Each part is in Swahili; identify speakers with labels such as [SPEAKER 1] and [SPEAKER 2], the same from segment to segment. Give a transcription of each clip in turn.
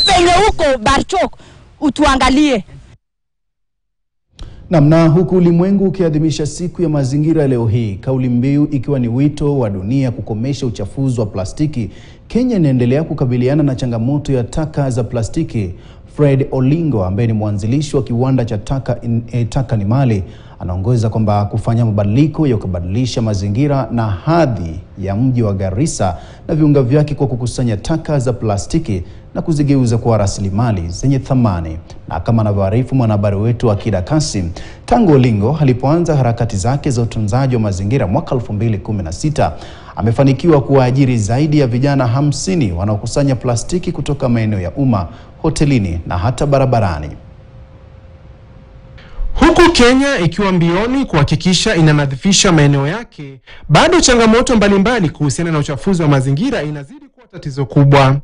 [SPEAKER 1] penye huko Barchok utuangalie.
[SPEAKER 2] Na huku ulimwengu ukiadhimisha siku ya mazingira leo hii, kauli mbiu ikiwa ni wito wa dunia kukomesha uchafuzi wa plastiki, Kenya inaendelea kukabiliana na changamoto ya taka za plastiki. Fred Olingo ambaye ni mwanzilishi wa kiwanda cha taka ni mali anaongoza kwamba kufanya mabadiliko ya kubadilisha mazingira na hadhi ya mji wa Garissa na viunga vyake kwa kukusanya taka za plastiki na kuzigeuza kuwa rasilimali zenye thamani. Na kama anavyoarifu mwanahabari wetu Akida Kasim, tangu Olingo alipoanza harakati zake za utunzaji wa mazingira mwaka 2016, amefanikiwa kuwaajiri zaidi ya vijana 50 wanaokusanya plastiki kutoka maeneo ya umma, hotelini na hata barabarani.
[SPEAKER 3] Huku Kenya ikiwa mbioni kuhakikisha inanadhifisha maeneo yake, bado changamoto mbalimbali kuhusiana na uchafuzi wa mazingira inazidi kuwa tatizo kubwa.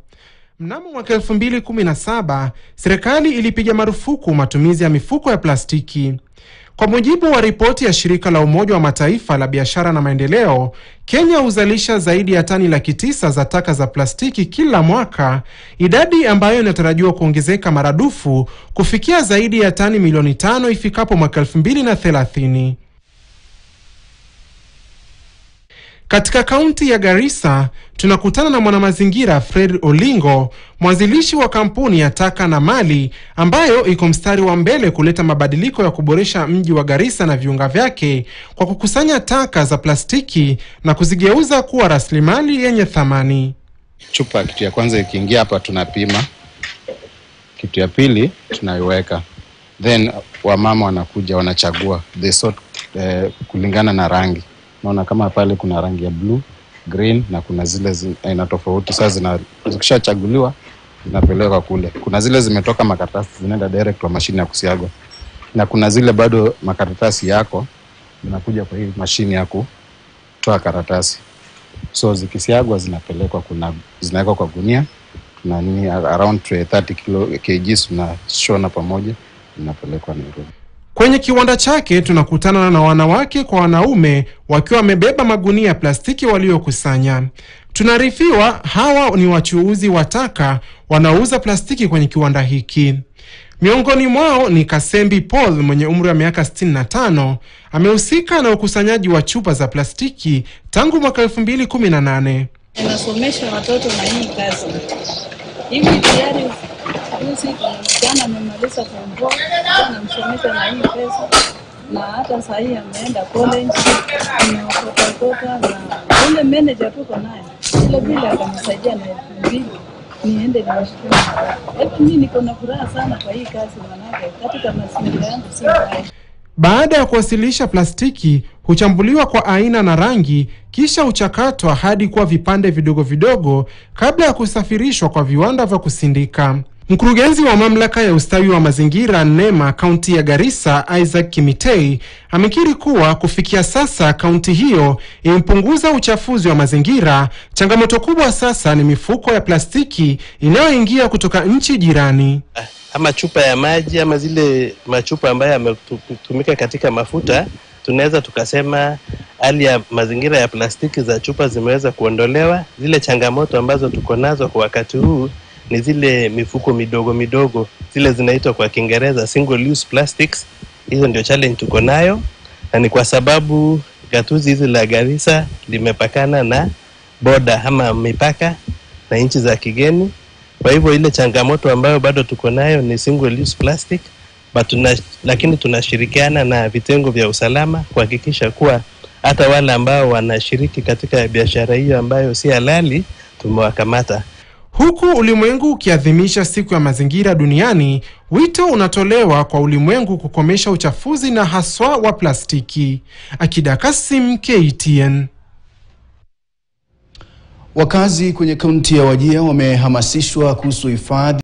[SPEAKER 3] Mnamo mwaka 2017, serikali ilipiga marufuku matumizi ya mifuko ya plastiki. Kwa mujibu wa ripoti ya shirika la Umoja wa Mataifa la biashara na maendeleo, Kenya huzalisha zaidi ya tani 900,000 za taka za plastiki kila mwaka, idadi ambayo inatarajiwa kuongezeka maradufu kufikia zaidi ya tani milioni 5 ifikapo mwaka 2030. Katika kaunti ya Garissa, tunakutana na mwanamazingira Fred Olingo, mwanzilishi wa kampuni ya Taka na Mali, ambayo iko mstari wa mbele kuleta mabadiliko ya kuboresha mji wa Garissa na viunga vyake kwa kukusanya taka za plastiki na kuzigeuza kuwa rasilimali yenye thamani.
[SPEAKER 4] Chupa kitu ya kwanza ikiingia hapa tunapima. Kitu ya pili tunaiweka. Then wamama wanakuja wanachagua the sort kulingana na rangi. Naona kama pale kuna rangi ya blue, green na kuna zile aina tofauti. Sasa zikishachaguliwa zinapelekwa kule. Kuna zile zimetoka makaratasi zinaenda direct kwa mashine ya kusiagwa. Na kuna zile bado makaratasi yako zinakuja kwa hii mashine ya kutoa karatasi. So zikisiagwa zinapelekwa zinawekwa kwa gunia. Na ni around 30 kg na shona pamoja zinapelekwa Nairobi.
[SPEAKER 3] Kwenye kiwanda chake tunakutana na wanawake kwa wanaume wakiwa wamebeba magunia ya plastiki waliokusanya. Tunaarifiwa hawa ni wachuuzi wa taka wanauza plastiki kwenye kiwanda hiki. Miongoni mwao ni Kasembi Paul mwenye umri wa miaka 65, amehusika na ukusanyaji wa chupa za plastiki tangu mwaka 2018.
[SPEAKER 5] Ninasomesha watoto na hii kazi. Hivi tayari jana amemaliza form 4 na msomesha na hii pesa, na hata sasa hivi ameenda college na kota na yule manager tuko naye ile bila akamsaidia na 2,000 niende nimshukuru. Hebu mimi niko na furaha sana kwa hii kazi manake katika mazingira yangu si mbaya.
[SPEAKER 3] Baada ya kuwasilisha plastiki, huchambuliwa kwa aina na rangi, kisha uchakatwa hadi kuwa vipande vidogo vidogo kabla ya kusafirishwa kwa viwanda vya kusindika. Mkurugenzi wa mamlaka ya ustawi wa mazingira NEMA kaunti ya Garissa, Isaac Kimitei, amekiri kuwa kufikia sasa kaunti hiyo imepunguza uchafuzi wa mazingira. Changamoto kubwa sasa ni mifuko ya plastiki inayoingia kutoka nchi jirani.
[SPEAKER 6] Ama chupa ya maji ama zile machupa ambayo yametumika katika mafuta, tunaweza tukasema hali ya mazingira ya plastiki za chupa zimeweza kuondolewa. Zile changamoto ambazo tuko nazo kwa wakati huu ni zile mifuko midogo, zile zinaitwa kwa Kiingereza single use plastics. Hizo ndio challenge tuko nayo, na ni kwa sababu gatuzi hizi la Garissa limepakana na border ama mipaka na nchi za kigeni. Kwa hivyo ile changamoto ambayo bado tuko nayo ni single use plastic, lakini tunashirikiana na vitengo vya usalama kuhakikisha kuwa hata wale ambao wanashiriki katika biashara hiyo ambayo si halali tumewakamata.
[SPEAKER 3] Huku ulimwengu ukiadhimisha siku ya mazingira duniani, wito unatolewa kwa ulimwengu kukomesha uchafuzi na haswa wa plastiki. Akida Kasim, KTN.
[SPEAKER 2] Wakazi kwenye kaunti ya Wajir wamehamasishwa kuhusu hifadhi